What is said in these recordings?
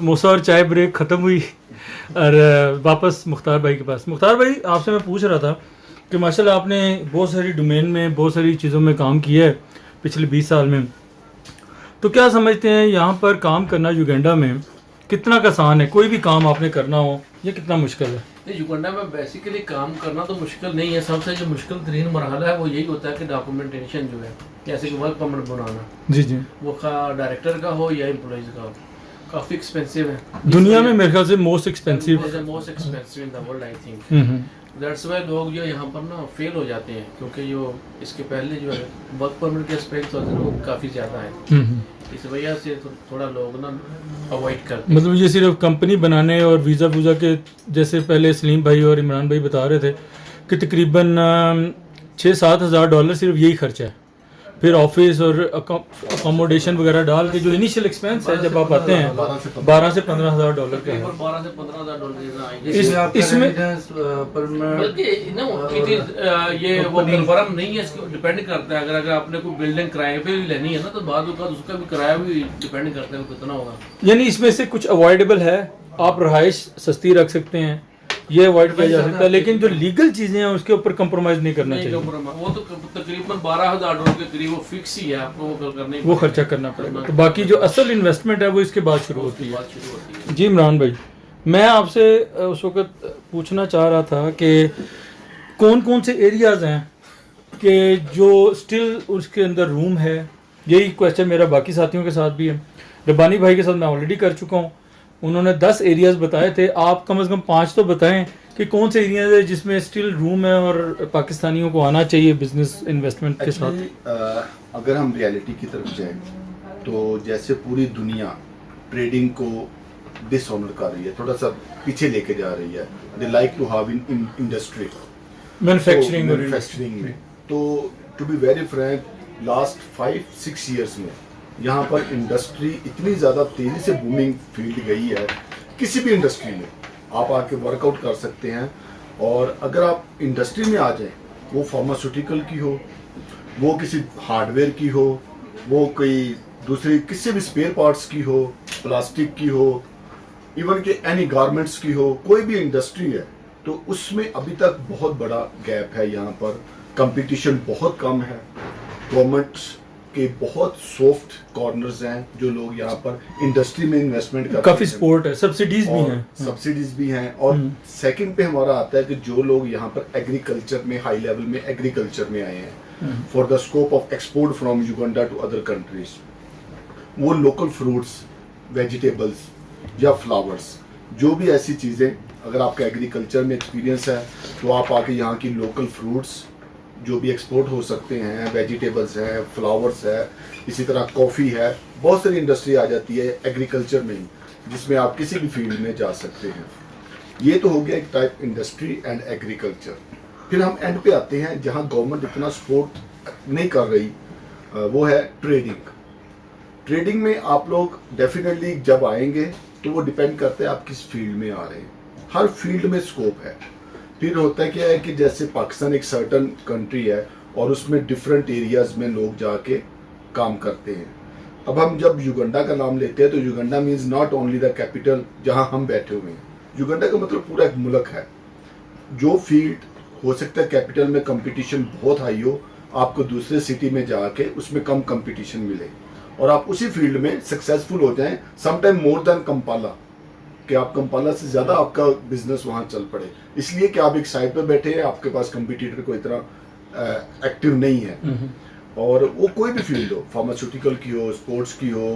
समोसा और चाय ब्रेक ख़त्म हुई और वापस मुख्तार भाई के पास। मुख्तार भाई, आपसे मैं पूछ रहा था कि माशाल्लाह आपने बहुत सारी डोमेन में बहुत सारी चीज़ों में काम किया है पिछले 20 साल में, तो क्या समझते हैं यहाँ पर काम करना युगांडा में कितना का आसान है? कोई भी काम आपने करना हो ये कितना मुश्किल है? ये युगांडा में बेसिकली काम करना तो मुश्किल नहीं है। सबसे जो मुश्किल तरीन मरहला है वो यही होता है कि डॉक्यूमेंटेशन जो है, जैसे कि वर्क परमिट बनाना, जी जी, वो डायरेक्टर का हो या एम्प्लॉइज का हो, काफ़ी एक्सपेंसिव है दुनिया में मेरे ख्याल से most expensive. Most expensive in the world I think. That's why लोग जो यहाँ पर ना फेल हो जाते हैं, क्योंकि जो इसके पहले जो है वर्क परमिट के एस्पेक्ट होते हैं वो काफ़ी ज़्यादा है। इस वजह से थोड़ा लोग ना अवॉइड करते हैं। मतलब ये सिर्फ कंपनी बनाने और वीज़ा वूज़ा के, जैसे पहले सलीम भाई और इमरान भाई बता रहे थे कि तकरीबन 6-7 हज़ार डॉलर सिर्फ यही खर्चा है, फिर ऑफिस और अकोमोडेशन वगैरह डाल के जो इनिशियल एक्सपेंस है जब आप आते हैं 12 से 15 हज़ार डॉलर का है। 12 से 15 हज़ार डॉलर इसमें बल्कि ये वो कन्फर्म नहीं है, इसको डिपेंड करता है। अगर आपने कोई बिल्डिंग किराए पे भी लेनी है ना, तो बाद उसका भी किराया भी डिपेंड करता है कितना होगा। यानी इसमें से कुछ अवॉइडेबल है, आप रहाइश सस्ती रख सकते हैं, ये अवॉइड किया जा सकता है, लेकिन जो लीगल चीजें हैं उसके ऊपर कंप्रोमाइज नहीं करना चाहिए। वो तो तकरीबन 12,000 डॉलर के करीब वो फिक्स ही है, आपको वो करने वो खर्चा करना पड़ेगा। तो बाकी जो असल इन्वेस्टमेंट है वो इसके बाद शुरू होती है। जी इमरान भाई, मैं आपसे उस वक्त पूछना चाह रहा था कि कौन कौन से एरियाज हैं कि जो स्टिल उसके अंदर रूम है। यही क्वेश्चन मेरा बाकी साथियों के साथ भी है। रब्बानी भाई के साथ मैं ऑलरेडी कर चुका हूँ, उन्होंने 10 एरियाज बताए थे, आप कम से कम 5 तो बताएं कि कौन से एरियाज है जिसमें स्टिल रूम है और पाकिस्तानियों को आना चाहिए बिजनेस इन्वेस्टमेंट के साथ। अगर हम रियलिटी की तरफ जाएं तो जैसे पूरी दुनिया ट्रेडिंग को डिसऑनर कर रही है, थोड़ा सा पीछे लेके जा रही है। They like to have in industry manufacturing में। तो to be very frank, last 5-6 years में यहाँ पर इंडस्ट्री इतनी ज़्यादा तेज़ी से बूमिंग फील्ड गई है। किसी भी इंडस्ट्री में आप आके वर्कआउट कर सकते हैं, और अगर आप इंडस्ट्री में आ जाएं, वो फार्मास्यूटिकल की हो, वो किसी हार्डवेयर की हो, वो कोई दूसरी किसी भी स्पेयर पार्ट्स की हो, प्लास्टिक की हो, इवन के एनी गारमेंट्स की हो, कोई भी इंडस्ट्री है, तो उसमें अभी तक बहुत बड़ा गैप है। यहाँ पर कंपटीशन बहुत कम है। गवर्नमेंट के बहुत सॉफ्ट कॉर्नर्स हैं जो लोग यहाँ पर इंडस्ट्री में इन्वेस्टमेंट करते हैं। काफी सपोर्ट है, सब्सिडीज भी हैं। और सेकंड पे हमारा आता है कि जो लोग यहाँ पर एग्रीकल्चर में हाई लेवल में एग्रीकल्चर में आए हैं for the scope of export from Uganda to other countries, वो लोकल फ्रूट्स, वेजिटेबल्स या फ्लावर्स, जो भी ऐसी चीज़ें, अगर आपका एग्रीकल्चर में एक्सपीरियंस है तो आप आके यहाँ की लोकल फ्रूट्स जो भी एक्सपोर्ट हो सकते हैं, वेजिटेबल्स हैं, फ्लावर्स है, इसी तरह कॉफ़ी है, बहुत सारी इंडस्ट्री आ जाती है एग्रीकल्चर में ही, जिसमें आप किसी भी फील्ड में जा सकते हैं। ये तो हो गया एक टाइप इंडस्ट्री एंड एग्रीकल्चर। फिर हम एंड पे आते हैं जहाँ गवर्नमेंट इतना सपोर्ट नहीं कर रही, वो है ट्रेडिंग। ट्रेडिंग में आप लोग डेफिनेटली जब आएंगे तो वो डिपेंड करता है आप किस फील्ड में आ रहे हैं। हर फील्ड में स्कोप है। फिर होता है क्या है कि जैसे पाकिस्तान एक सर्टन कंट्री है और उसमें डिफरेंट एरियाज में लोग जाके काम करते हैं। अब हम जब युगांडा का नाम लेते हैं तो Uganda means not only the capital जहां हम बैठे हुए हैं। युगांडा का मतलब पूरा एक मुल्क है। जो फील्ड हो सकता है कैपिटल में कंपटीशन बहुत हाई हो, आपको दूसरे सिटी में जाके उसमें कम कंपटीशन मिले और आप उसी फील्ड में सक्सेसफुल हो जाएं, समटाइम मोर देन कंपाला, कि आप कंपाला से ज़्यादा आपका बिजनेस वहाँ चल पड़े, इसलिए कि आप एक साइड पे बैठे हैं, आपके पास कंपटीटर कोई इतना एक्टिव नहीं है। और वो कोई भी फील्ड हो, फार्मास्यूटिकल की हो, स्पोर्ट्स की हो,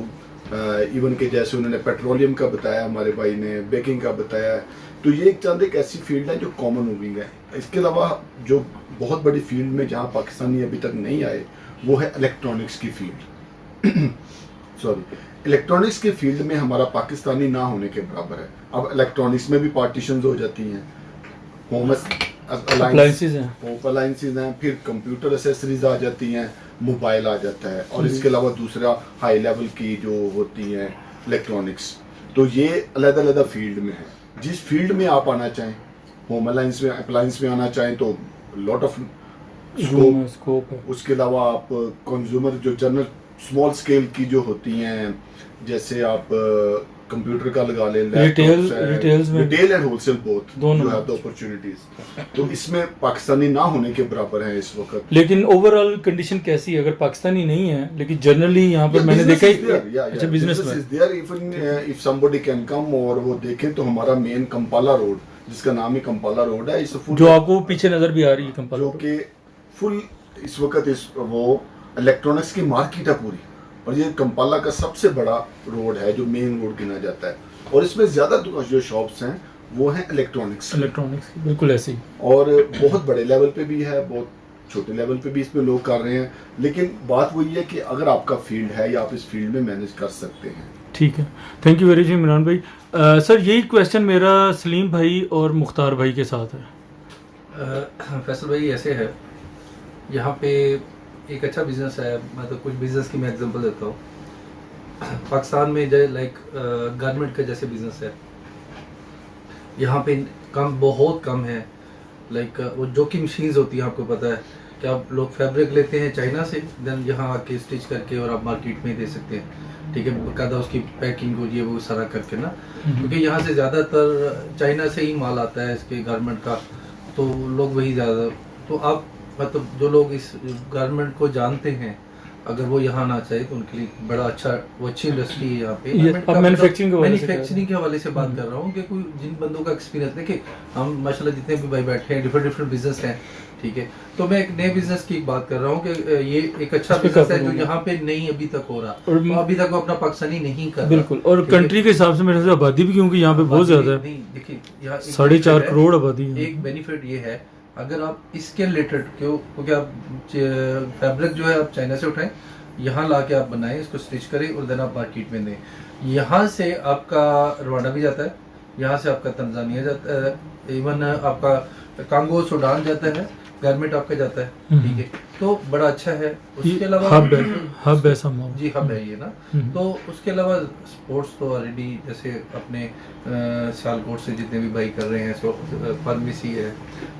इवन के जैसे उन्होंने पेट्रोलियम का बताया, हमारे भाई ने बेकिंग का बताया, तो ये एक चंद एक ऐसी फील्ड है जो कॉमन मूविंग है। इसके अलावा जो बहुत बड़ी फील्ड में जहाँ पाकिस्तानी अभी तक नहीं आए वो है इलेक्ट्रॉनिक्स की फील्ड। इलेक्ट्रॉनिक्स के फील्ड में हमारा पाकिस्तानी ना होने के बराबर है। अब इलेक्ट्रॉनिक्स में भी पार्टीशन हो जाती हैं, होम अप्लायंसेज हैं, फिर कंप्यूटर एसेसरीज आ जाती हैं, मोबाइल आ जाता है, और इसके अलावा दूसरा हाई लेवल की जो होती हैं इलेक्ट्रॉनिक्स। तो ये अलग-अलग फील्ड में है। जिस फील्ड में आप आना चाहें, होम अप्लायंस में आना चाहें तो लॉट ऑफ स्कोप है। उसके अलावा आप कंज्यूमर जो जनरल स्मॉल स्केल की जो होती हैं, जैसे आप कंप्यूटर का लगा लें, रिटेल एंड होलसेल बोथ दोनों यू हैव द अपॉर्चुनिटीज। तो इसमें पाकिस्तानी ना होने के बराबर है इस वक्त। लेकिन ओवरऑल कंडीशन कैसी है? अगर पाकिस्तानी नहीं है लेकिन जनरली यहाँ पर मैंने देखा अच्छा business is there even if somebody can come. और वो देखें तो हमारा मेन कंपाला रोड, जिसका नाम ही कंपाला रोड है, इस जो आपको पीछे नजर भी आ रही है कंपाला, जो कि फुल इस वक्त वो इलेक्ट्रॉनिक्स की मार्केट है पूरी। और ये कंपाला का सबसे बड़ा रोड है जो मेन रोड गिना जाता है। और इसमें ज्यादा जो शॉप्स हैं वो हैं इलेक्ट्रॉनिक्स की, बिल्कुल ऐसे ही। और बहुत बड़े लेवल पे भी है, बहुत छोटे लेवल पे भी इसमें लोग कर रहे हैं। लेकिन बात वही है कि अगर आपका फील्ड है या आप इस फील्ड में मैनेज कर सकते हैं। ठीक है, thank you very much Imran भाई। सर यही क्वेश्चन मेरा सलीम भाई और मुख्तार भाई के साथ है। फैसल भाई ऐसे है, यहाँ पे एक अच्छा बिजनेस है। मैं तो कुछ बिजनेस की मैं एग्जांपल देता हूँ। पाकिस्तान में जो लाइक गारमेंट का जैसे बिजनेस है, यहाँ पे कम, बहुत कम है। लाइक वो जो की मशीन्स होती है, आपको पता है कि आप लोग फैब्रिक लेते हैं चाइना से, देन यहाँ आके स्टिच करके और आप मार्केट में दे सकते हैं। ठीक है, बकायदा उसकी पैकिंग हो, ये वो सारा करके ना, क्योंकि यहाँ से ज़्यादातर चाइना से ही माल आता है इसके गारमेंट का, तो लोग वही ज़्यादा। तो आप मतलब जो लोग इस गारमेंट को जानते हैं, अगर वो यहाँ ना चाहे तो उनके लिए बड़ा अच्छा, वो अच्छी इंडस्ट्री है यहाँ पे। अब मैन्युफैक्चरिंग के हवाले से बात कर रहा हूँ कि कोई जिन बंदों का एक्सपीरियंस, देखिए हम माशाल्लाह जितने भी भाई बैठे हैं, डिफरेंट बिजनेस हैं, ठीक है। तो मैं एक नए बिजनेस की बात कर रहा हूँ कि ये एक अच्छा बिजनेस है जो यहाँ पे नहीं अभी तक हो रहा, और अभी तक वो अपना पाकिस्तानी नहीं कर रहा। बिल्कुल, और कंट्री के हिसाब से मेरे से आबादी भी, क्योंकि यहाँ पे बहुत ज्यादा है, देखिए यहाँ 4.5 करोड़ आबादी है। एक बेनिफिट ये है, अगर आप इसके रिलेटेड क्योंकि आप फैब्रिक जो है आप चाइना से उठाएं, यहाँ ला के आप बनाएं, इसको स्टिच करें और देन आप मार्केट में दें। यहाँ से आपका रवांडा भी जाता है, यहाँ से आपका तंजानिया जाता है, इवन आपका कांगो सूडान जाता है, गारमेंट आपका जाता है। ठीक है, तो बड़ा अच्छा है। उसके अलावा हब है जी, हब है ये ना। तो उसके अलावा स्पोर्ट्स तो ऑलरेडी जैसे अपने सियालकोट से जितने भी भाई कर रहे हैं, सो फार्मेसी है।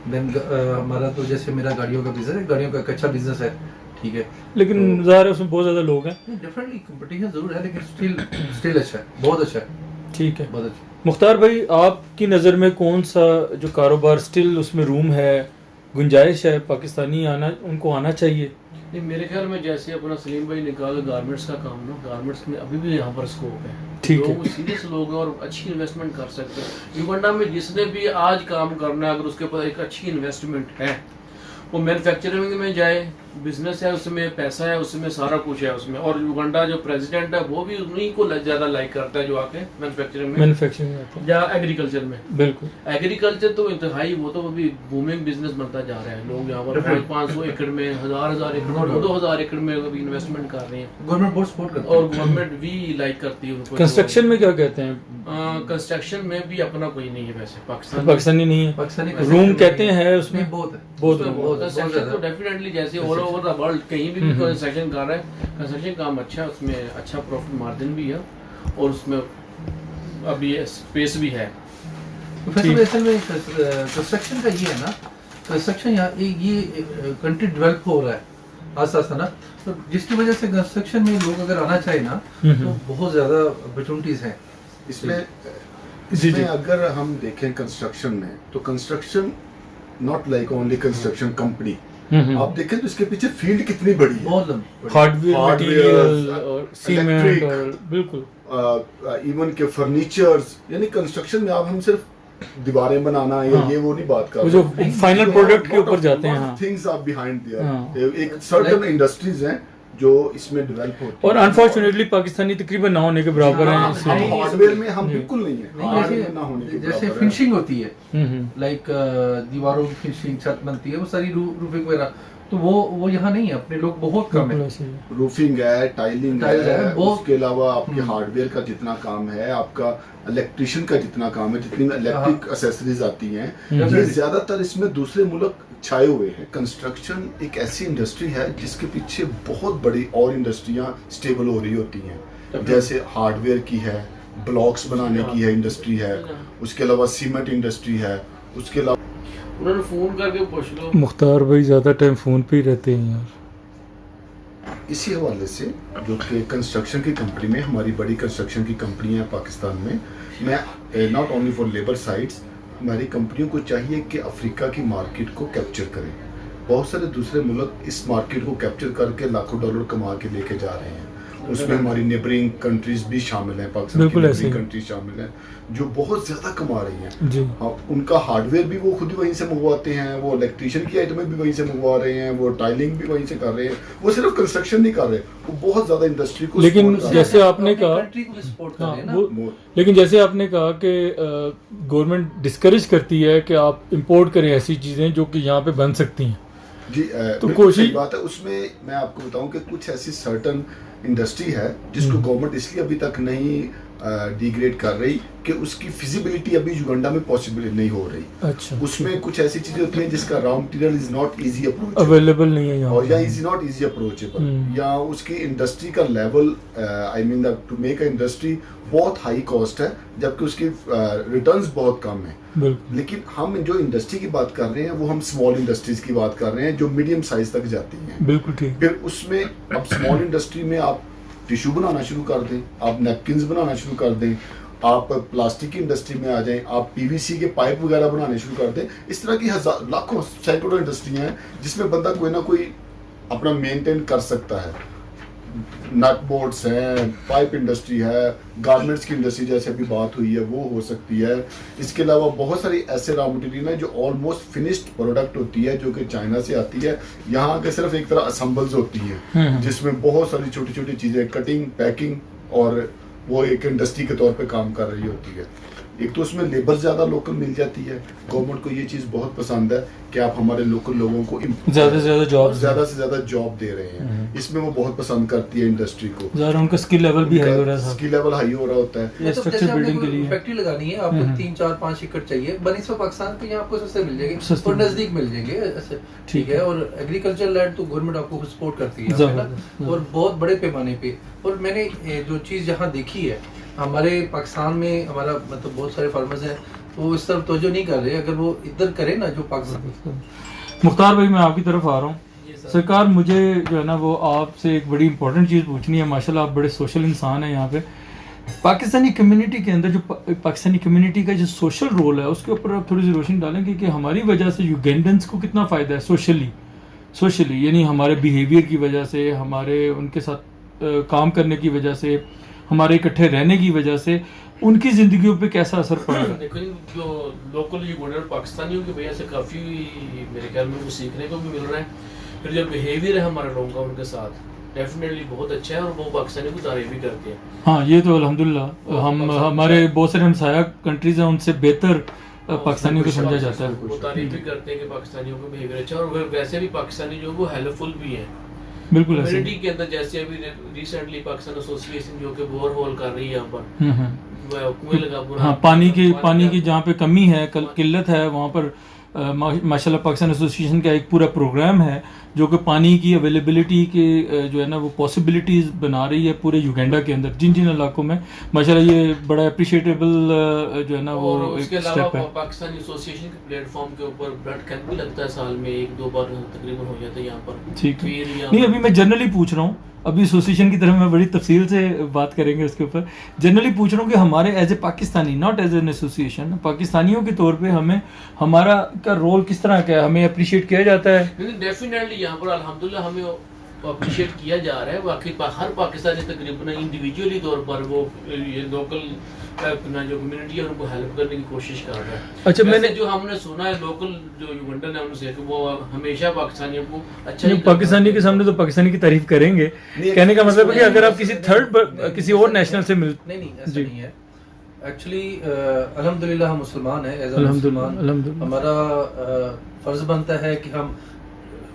देन हमारा तो जैसे मेरा गाड़ियों का बिजनेस है, गाड़ियों का एक अच्छा बिजनेस है। ठीक है, लेकिन ज़ाहिर है उसमें बहुत ज़्यादा लोग हैं। डेफिनेटली कंपटीशन जरूर है, लेकिन स्टिल अच्छा है, बहुत अच्छा है। ठीक है, बहुत अच्छा। मुख्तार भाई आपकी नज़र में कौन सा जो कारोबार स्टिल उसमें रूम है, गुंजाइश है, पाकिस्तानी उनको आना चाहिए? नहीं, मेरे ख्याल में जैसे अपना सलीम भाई निकाल गारमेंट्स का काम ना, गारमेंट्स में अभी भी यहाँ पर स्कोप है। ठीक है, लोग सीरियस लोग हैं और अच्छी इन्वेस्टमेंट कर सकते हैं। युगांडा में जिसने भी आज काम करना है, अगर उसके पास एक अच्छी इन्वेस्टमेंट है, वो मैन्युफैक्चरिंग में जाए, बिजनेस है उसमें, पैसा है उसमें, सारा कुछ है उसमें। और युगांडा जो प्रेसिडेंट है वो भी उन्हीं को ज़्यादा लाइक करता है जो आके मैन्युफैक्चरिंग में या एग्रीकल्चर में। बिल्कुल, एग्रीकल्चर तो इंतहाई, वो तो अभी बूमिंग बिजनेस बनता जा रहा है। लोग यहाँ पर 500 एकड़ में, 1000 एकड़, 2000 एकड़ में अभी इन्वेस्टमेंट कर रहे हैं। गवर्नमेंट बहुत सपोर्ट करती है और गवर्नमेंट भी लाइक करती है उनको। कंस्ट्रक्शन में क्या कहते हैं? कंस्ट्रक्शन में भी अपना कोई नहीं है वैसे पाकिस्तानी नहीं है, पाकिस्तानी रूम कहते हैं उसमें बहुत है, बहुत कंस्ट्रक्शन तो डेफिनेटली जैसे ऑल ओवर द वर्ल्ड कहीं भी कंस्ट्रक्शन कर रहा है, कंस्ट्रक्शन काम अच्छा है, उसमें अच्छा प्रॉफिट मार्जिन भी है और उसमें अभी स्पेस भी है। असल में कंस्ट्रक्शन का ये है ना, कंस्ट्रक्शन यहाँ ये कंट्री डेवलप हो रहा है आस्ता आस्ता ना, तो जिसकी वजह से कंस्ट्रक्शन में लोग अगर आना चाहे ना, तो बहुत ज्यादा अपॉर्चुनिटीज हैं इसमें अगर हम देखें कंस्ट्रक्शन में, तो construction not like only construction company. आप देखें तो इसके पीछे फील्ड कितनी बड़ी है, बहुत हार्डवेयर, मटेरियल और सीमेंट और बिल्कुल इवन के फर्नीचर्स। यानी कंस्ट्रक्शन में आप हम सिर्फ दीवारें बनाना या ये वो नहीं बात कर रहे, जो फाइनल प्रोडक्ट के ऊपर जाते हैं। थिंग्स आर बिहाइंड देयर, एक सर्टेन इंडस्ट्रीज हैं जो इसमें डेवलप होती है। और अनफॉर्चुनेटली पाकिस्तानी तकरीबन ना होने के बराबर हैं। हार्डवेयर में हम बिल्कुल नहीं है, हार्डवेयर ना होने के जैसे फिनिशिंग होती है, लाइक दीवारों की फिनिशिंग, छत बनती है, वो सारी रूफिंग वगैरह, तो वो यहाँ नहीं है, अपने लोग बहुत कम है। रूफिंग है, टाइलिंग है, उसके अलावा आपके हार्डवेयर का जितना काम है, आपका इलेक्ट्रिशियन का जितना काम है, जितनी इलेक्ट्रिक एक्सेसरीज आती हैं, ये ज्यादातर इसमें दूसरे मुल्क छाए हुए हैं। कंस्ट्रक्शन एक ऐसी इंडस्ट्री है जिसके पीछे बहुत बड़ी और इंडस्ट्रियां स्टेबल हो रही होती हैं, जैसे हार्डवेयर की है, ब्लॉक्स बनाने की है इंडस्ट्री है, उसके अलावा सीमेंट इंडस्ट्री है, उसके अलावा उन्होंने फोन करके पूछ लो। मुख्तार भाई ज्यादा टाइम फोन पे ही रहते हैं यार। इसी हवाले से जो कि कंस्ट्रक्शन की कंपनी में, हमारी बड़ी कंस्ट्रक्शन की कंपनी है पाकिस्तान में, मैं not only for labour sites, हमारी कंपनियों को चाहिए कि अफ्रीका की मार्केट को कैप्चर करें। बहुत सारे दूसरे मुल्क इस मार्केट को कैप्चर करके लाखों डॉलर कमा के लेके जा रहे हैं। उसमें हमारी नेबरिंग कंट्रीज भी शामिल हैं, पाकिस्तान की नेबरिंग कंट्रीज शामिल हैं जो बहुत ज़्यादा कमा रही हैं जी। उनका हार्डवेयर भी वो खुद ही वहीं से मंगवाते हैं, वो इलेक्ट्रिशियन की आइटमें भी वहीं से मंगवा रहे हैं, वो टाइलिंग भी वहीं से कर रहे हैं, वो सिर्फ कंस्ट्रक्शन नहीं कर रहे, वो बहुत ज़्यादा इंडस्ट्री को। लेकिन जैसे आपने कहा लेकिन जैसे आपने कहा कि गवर्नमेंट डिस्करेज करती है कि आप इंपोर्ट करें ऐसी चीज़ें जो कि यहाँ पे बन सकती हैं जी। तो कोशिश बात है उसमें, मैं आपको बताऊं कि कुछ ऐसी सर्टन इंडस्ट्री है जिसको गवर्नमेंट इसलिए अभी तक नहीं डिग्रेड कर रही कि उसकी फिजिबिलिटी अभी युगांडा में पॉसिबल नहीं हो रही। अच्छा, उसमें कुछ ऐसी चीजें होती हैं जिसका raw material is not easy available नहीं है और या इज नॉट इजी अप्रोचेबल, या उसकी इंडस्ट्री का level, I mean to make a industry बहुत हाई कॉस्ट है, जबकि उसकी रिटर्न्स बहुत कम है। लेकिन हम जो इंडस्ट्री की बात कर रहे हैं वो हम स्मॉल इंडस्ट्रीज की बात कर रहे हैं जो मीडियम साइज तक जाती हैं। बिल्कुल ठीक। फिर उसमें अब स्मॉल इंडस्ट्री में आप टिश्यू बनाना शुरू कर दें, आप नैपकिन्स बनाना शुरू कर दें, आप प्लास्टिक की इंडस्ट्री में आ जाएं, आप पीवीसी के पाइप वगैरह बनाने शुरू कर दें। इस तरह की हजार लाखों सैकड़ों इंडस्ट्रियां हैं जिसमें बंदा कोई ना कोई अपना मेंटेन कर सकता है। नट बोर्ड्स हैं, पाइप इंडस्ट्री है, गारमेंट्स की इंडस्ट्री जैसे अभी बात हुई है वो हो सकती है। इसके अलावा बहुत सारी ऐसे रॉ मटेरियल हैं जो ऑलमोस्ट फिनिश्ड प्रोडक्ट होती है जो कि चाइना से आती है, यहाँ आके सिर्फ एक तरह असम्बल्स होती हैं जिसमें बहुत सारी छोटी छोटी चीज़ें, कटिंग, पैकिंग, और वो एक इंडस्ट्री के तौर पे काम कर रही होती है। एक तो उसमें लेबर ज़्यादा लोकल मिल जाती है, गवर्नमेंट को ये चीज़ बहुत पसंद है कि आप हमारे लोकल लोगों को ज़्यादा से ज़्यादा जॉब दे रहे हैं, इसमें वो बहुत पसंद करती है इंडस्ट्री को। उनका स्किल लेवल भी हाई हो रहा है, स्किल लेवल हाई हो रहा होता है। स्ट्रक्चर बिल्डिंग के लिए फैक्ट्री लगानी है, आपको 3, 4, 5 एकड़ चाहिए, बनिस्बत पाकिस्तान के यहाँ आपको सस्ते मिल जाएंगे और नजदीक मिल जाएंगे, ठीक है। और एग्रीकल्चर लैंड तो गवर्नमेंट आपको सपोर्ट करती है ना, और बहुत बड़े पैमाने पे। और मैंने जो चीज़ यहाँ देखी है, हमारे पाकिस्तान में हमारा मतलब बहुत सारे फार्मर्स हैं वो इस तरफ तवज्जो नहीं कर रहे। अगर वो इधर करें ना जो पाकिस्तान। मुख्तार भाई, मैं आपकी तरफ आ रहा हूँ। सरकार, मुझे जो है ना वो आपसे एक बड़ी इंपॉर्टेंट चीज़ पूछनी है। माशाल्लाह आप बड़े सोशल इंसान हैं। यहाँ पे पाकिस्तानी कम्युनिटी के अंदर जो पाकिस्तानी कम्युनिटी का जो सोशल रोल है उसके ऊपर आप थोड़ी सी रोशनी डालेंगे कि हमारी वजह से युगेंडन्स को कितना फ़ायदा है सोशली, यानी हमारे बिहेवियर की वजह से, हमारे उनके साथ काम करने की वजह से, हमारे इकट्ठे रहने की वजह से उनकी जिंदगियों पे कैसा असर पड़ा है? देखो, जो लोकल युगेंडन पाकिस्तानियों की वजह से काफ़ी मेरे ख्याल में वो सीखने को भी मिल रहा है। फिर जो बिहेवियर है हमारे लोगों का उनके साथ डेफिनेटली बहुत अच्छा है और वो पाकिस्तानी को तारीफ भी करते हैं। हाँ, ये तो अल्हम्दुलिल्लाह हम हमारे बहुत सारे हमसाया कंट्रीज हैं उनसे बेहतर पाकिस्तानियों को समझा जाता है। वो तारीफ भी करते हैं कि पाकिस्तानियों का बिहेवियर अच्छा है, और वैसे भी पाकिस्तानी जो वो हेल्पफुल भी हैं। बिल्कुल कम्युनिटी के अंदर, जैसे अभी रिसेंटली पाकिस्तान एसोसिएशन जो कि बोर होल कर रही है यहाँ पर, कुएं लगा, हाँ, पानी की जहाँ पे कमी है, किल्लत है, वहाँ पर माशाल्लाह पाकिस्तान एसोसिएशन का एक पूरा प्रोग्राम है जो कि पानी की अवेलेबिलिटी के जो है ना वो पॉसिबिलिटीज़ बना रही है पूरे युगांडा के अंदर, जिन अलाकों में। माशाल्लाह ये बड़ा अप्रिशिएटेबल जो है ना वो एक स्टेप है। पाकिस्तान एसोसिएशन के प्लेटफॉर्म के ऊपर ब्लड कैंप भी लगता है, साल में 1-2 बार तकरीबन हो जाता है यहाँ पर। ठीक है, नहीं अभी मैं जनरली पूछ रहा हूँ, अभी एसोसिएशन की तरफ मैं बड़ी तफसील से बात करेंगे उसके ऊपर। जनरली पूछ रहा हूँ कि हमारे as a Pakistani, not as an association, पाकिस्तानियों के तौर पे हमें हमारा का रोल किस तरह का है, हमें अप्रिशिएट किया जाता है? डेफिनेटली यहाँ पर अल्हम्दुलिल्लाह हमें अप्रिशिएट किया जा रहा है। बाकी हर पाकिस्तानी तकरीबन इंडिविजुअली तौर पर वो ये लोकल अपना जो कम्युनिटी है उनको हेल्प करने की कोशिश कर रहा है। अच्छा, मैंने जो हमने सुना है लोकल जो युगेंडन है उनसे कि वो हमेशा पाकिस्तानियों को अच्छा पाकिस्तानी के सामने तो पाकिस्तानी की तारीफ करेंगे। कहने का मतलब है कि अगर आप किसी और नेशनल से नहीं ऐसा नहीं है। एक्चुअली अल्हम्दुलिल्लाह हम मुसलमान हैं, एज अ मुसलमान हमारा फर्ज बनता है कि हम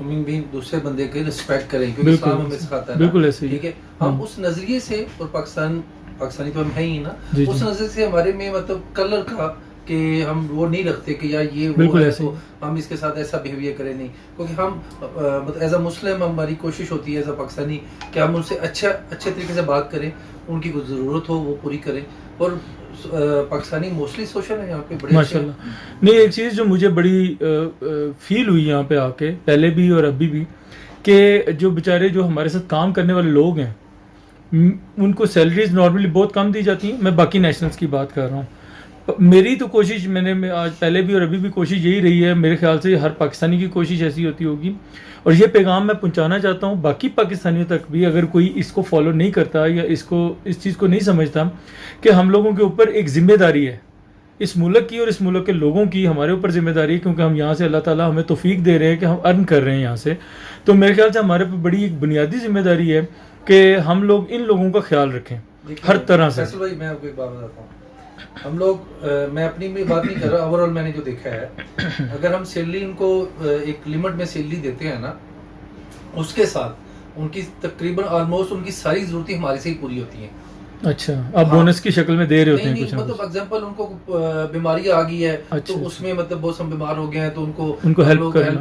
ह्यूमन बीइंग दूसरे बंदे के रिस्पेक्ट करें, क्योंकि इस्लाम हमें सिखाता है। बिल्कुल ऐसे ही, ठीक है। हम उस नजरिए से, और पाकिस्तानी तो हम है ही ना, उस नजरिए से हमारे में मतलब कलर का कि हम वो नहीं रखते कि यार ये वो है तो हम इसके साथ ऐसा बिहेवियर करें, नहीं। क्योंकि हम मतलब एज अ मुस्लिम हमारी कोशिश होती है एज अ पाकिस्तानी कि हम उनसे अच्छे तरीके से बात करें, उनकी कोई ज़रूरत हो वो पूरी करें। और पाकिस्तानी मोस्टली सोशल है यहाँ पे बड़े माशाल्लाह। नहीं, एक चीज़ जो मुझे बड़ी फील हुई यहाँ पे आके, पहले भी और अभी भी, कि जो बेचारे जो हमारे साथ काम करने वाले लोग हैं उनको सैलरीज नॉर्मली बहुत कम दी जाती हैं। मैं बाकी नेशनल्स की बात कर रहा हूँ। मेरी तो कोशिश मैंने आज पहले भी और अभी भी कोशिश यही रही है, मेरे ख्याल से हर पाकिस्तानी की कोशिश ऐसी होती होगी, और ये पैगाम मैं पहुंचाना चाहता हूँ बाकी पाकिस्तानियों तक भी, अगर कोई इसको फॉलो नहीं करता या इस चीज़ को नहीं समझता कि हम लोगों के ऊपर एक ज़िम्मेदारी है, इस मुल्क की और इस मुल्क के लोगों की हमारे ऊपर ज़िम्मेदारी है, क्योंकि हम यहाँ से अल्लाह ताला हमें तौफीक दे रहे हैं कि हम अर्न कर रहे हैं यहाँ से। तो मेरे ख्याल से हमारे पर बड़ी एक बुनियादी ज़िम्मेदारी है कि हम लोग इन लोगों का ख्याल रखें हर तरह से। भाई मैं आपको एक बात बताता हूँ, हम लोग मैं अपनी में बात नहीं कर रहा, ओवरऑल मैंने जो देखा है, अगर हम सैलरी उनको एक लिमिट में सैलरी देते हैं ना, उसके साथ उनकी तकरीबन ऑलमोस्ट उनकी सारी ज़रूरतें हमारे से ही पूरी होती हैं। अच्छा, आप बोनस की शक्ल में दे रहे होते हैं कुछ ना मतलब एग्जांपल उनको बीमारी आ गई है, अच्छा, तो उसमें मतलब बहुत हम बीमार हो गए हैं, तो उनको हेल्प करना,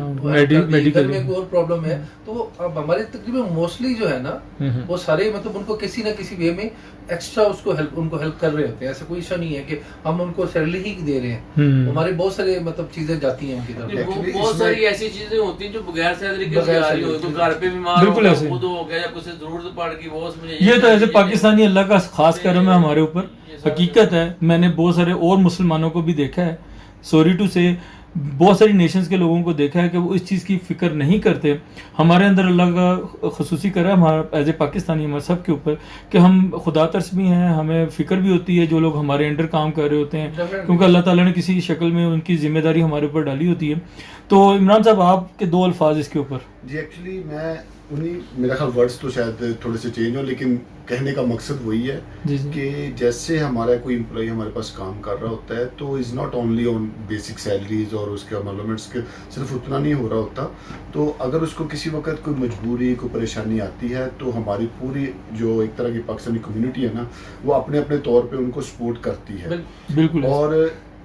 मेडिकल में कोई और प्रॉब्लम है, तो अब हमारे तकरीबन मोस्टली जो है ना वो सारे मतलब उनको किसी ना किसी वे में एक्स्ट्रा उनको हेल्प कर रहे होते हैं। ऐसा कोई इशू नहीं है कि हम उनको सैलरी ही दे रहे हैं, हमारे बहुत सारे मतलब चीजें जाती हैं उनकी तरफ। बहुत सारी ऐसी चीजें होती हैं जो बगैर सैलरी के जा रही हो, तो घर पे बीमार हो गया, खुद हो गया, या कुछ जरूरत पड़ गई, वो उसमें ये तो ऐसे पाकिस्तानी अल्लाह का खास करम है हमारे ऊपर, हकीकत है। मैंने बहुत सारे और मुसलमानों को भी देखा है, सॉरी टू से बहुत सारी नेशंस के लोगों को देखा है कि वो इस चीज़ की फ़िक्र नहीं करते। हमारे अंदर अल्लाह का खसूसी करा हमारा एज ए पाकिस्तानी हमारे सब के ऊपर कि हम खुदा तरस भी हैं, हमें फ़िक्र भी होती है जो लोग हमारे अंडर काम कर रहे होते हैं, क्योंकि अल्लाह ताला ने किसी शक्ल में उनकी ज़िम्मेदारी हमारे ऊपर डाली होती है। तो इमरान साहब आपके दो अल्फाज इसके ऊपर। जी एक्चुअली मैं मेरा ख्याल वर्ड्स तो शायद थोड़े से चेंज हो, लेकिन कहने का मकसद वही है कि जैसे हमारा कोई एम्प्लॉय हमारे पास काम कर रहा होता है तो is not only on basic salaries और उसके अमेंडमेंट्स के सिर्फ उतना नहीं हो रहा होता। तो अगर उसको किसी वक्त कोई मजबूरी कोई परेशानी आती है तो हमारी पूरी जो एक तरह की पाकिस्तानी कम्युनिटी है ना, वो अपने अपने तौर पर उनको सपोर्ट करती है। बिल्कुल। और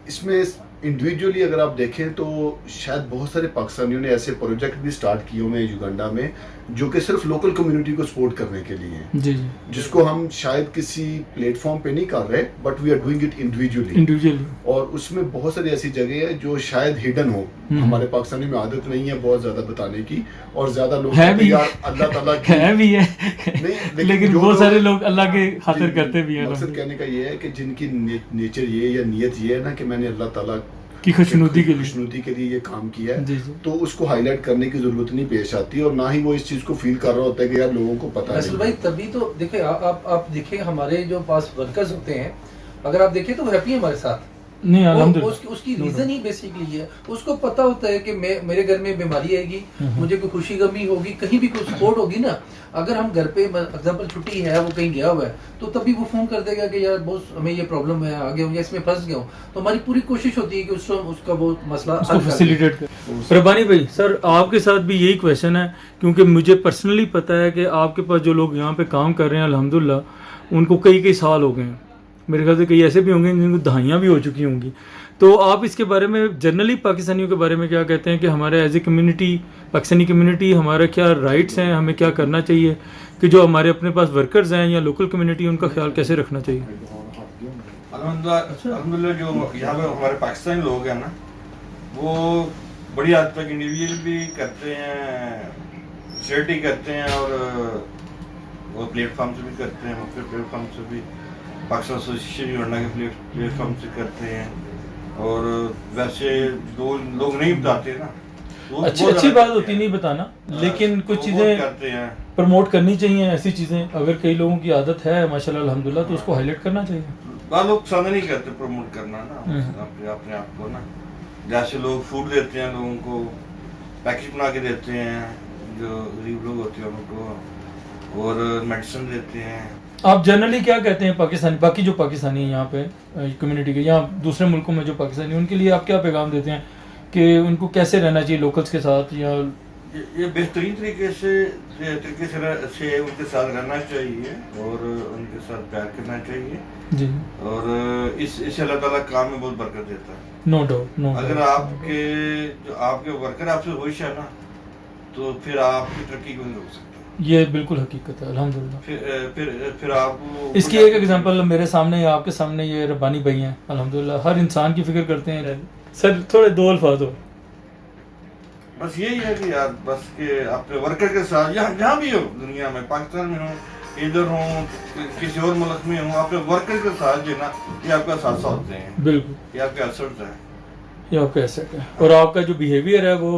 इसमें इंडिविजुअली अगर आप देखें तो शायद बहुत सारे पाकिस्तानियों ने ऐसे प्रोजेक्ट भी स्टार्ट किए हुए हैं युगांडा में जो कि सिर्फ लोकल कम्युनिटी को सपोर्ट करने के लिए हैं, जी जी, जिसको हम शायद किसी प्लेटफॉर्म पे नहीं कर रहे, but we are doing it individually. और उसमें बहुत सारी ऐसी जगह है जो शायद हिडन हो, हमारे पाकिस्तानी में आदत नहीं है बहुत ज्यादा बताने की, और ज्यादा लोग है भी, यार अल्लाह ताला की है भी है नहीं, लेकिन बहुत सारे लोग अल्लाह के खातिर करते भी हैं। मकसद कहने का ये है कि जिनकी नेचर ये या नियत ये है ना कि मैंने अल्लाह ताला की खुशनुदी के लिए ये काम किया है, तो उसको हाईलाइट करने की जरूरत नहीं पेश आती, और ना ही वो इस चीज को फील कर रहा होता है कि यार लोगों को पता है। भाई तभी तो देखिए आप देखिए हमारे जो पास वर्कर्स होते हैं, अगर आप देखिए तो हैप्पी है हमारे साथ नहीं, उसकी रीजन ही बेसिकली ये है, उसको पता होता है कि मेरे घर में बीमारी आएगी, मुझे कोई खुशी गमी होगी, कहीं भी कोई सपोर्ट होगी ना, अगर हम घर पे एग्जांपल छुट्टी है, वो कहीं गया हुआ है, तो तभी वो फोन कर देगा कि यार बॉस हमें ये प्रॉब्लम है, आगे हूँ या इसमें फंस गया हूँ, तो हमारी पूरी कोशिश होती है कि उसका वो मसला फैसिलिटेट कर। रब्बानी भाई सर आपके साथ भी यही क्वेश्चन है, क्योंकि मुझे पर्सनली पता है कि आपके पास जो लोग यहाँ पे काम कर रहे हैं अल्हम्दुलिल्लाह उनको कई साल हो गए हैं, मेरे ख्याल से कई ऐसे भी होंगे जिनको दहाइयाँ भी हो चुकी होंगी। तो आप इसके बारे में जनरली पाकिस्तानियों के बारे में क्या कहते हैं कि हमारे as a community, Pakistani community, हमारा क्या राइट्स हैं, हमें क्या करना चाहिए, कि जो हमारे अपने पास वर्कर्स हैं या लोकल कम्युनिटी उनका ख्याल कैसे रखना चाहिए? अल्हम्दुलिल्लाह जो यहाँ पे हमारे पाकिस्तानी लोग हैं ना, वो बड़ी हद तक इंडिविजुअल भी करते हैं, चैरिटी करते हैं, और वो प्लेटफॉर्म से भी करते हैं, मुख्य प्लेटफॉर्म से भी, पाकिस्तान एसोसिएशन युगांडा के प्लेटफॉर्म से करते हैं, और वैसे लोग नहीं बताते ना, अच्छी बात होती नहीं बताना, लेकिन कुछ चीज़ें करते हैं, प्रमोट करनी चाहिए ऐसी चीज़ें। अगर कई लोगों की आदत है माशाल्लाह अल्हम्दुलिल्लाह तो उसको हाईलाइट करना चाहिए। बहुत लोग पसंद नहीं करते प्रमोट करना ना अपने आप को ना, जैसे लोग फूड देते हैं लोगों को, पैकेज बना के देते हैं जो गरीब लोग होते हैं उनको, और मेडिसिन देते हैं। आप जनरली क्या कहते हैं पाकिस्तानी, बाकी जो पाकिस्तानी हैं यहाँ पे कम्युनिटी के, यहाँ दूसरे मुल्कों में जो पाकिस्तानी, उनके लिए आप क्या पैगाम देते हैं कि उनको कैसे रहना चाहिए लोकल्स के साथ, या ये बेहतरीन तरीके से उनके साथ रहना चाहिए और उनके साथ प्यार करना चाहिए जी, और इस अल्लाह ताला काम में बहुत बरकत देता है। No doubt. अगर आपके वर्कर आपसे खुश है ना, तो फिर आपकी तरक्की को नहीं रोक सकता। ये बिल्कुल हकीकत है अल्हम्दुलिल्लाह। फिर आप इसकी एक एग्जांपल मेरे सामने या आपके सामने ये रब्बानी भाई हैं अल्हम्दुलिल्लाह, हर इंसान की फिक्र करते हैं। सर थोड़े दो अल्फाज हो। बस यही है कि यार बस के अपने वर्कर के साथ जहाँ भी हो दुनिया में, पाकिस्तान में हो, इधर हो, किसी और मुल्क में हो, अपने वर्कर के साथ जो ना ये आपका साथ होते हैं, बिल्कुल ये आपके असर है, ये आपका एसेट है और आपका जो बिहेवियर है वो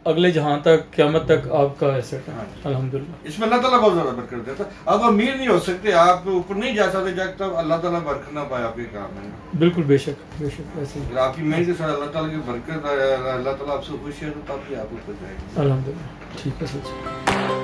अगले जहां तक क़यामत तक आपका एसेट है। अल्हम्दुलिल्लाह इसमें अल्लाह ताला बहुत ज्यादा बरकत देता है। आप अमीर नहीं हो सकते, आप ऊपर नहीं जा सकते जब तक अल्लाह ताला बरकत ना पाए आपके काम में। बिल्कुल बेशक ऐसे ही। अगर आपकी मेहनत के साथ अल्लाह ताला की बरकत, अल्लाह ताला आपसे खुश है तो तब भी आप ऊपर जाएंगे। अल्हम्दुलिल्लाह ठीक है सच।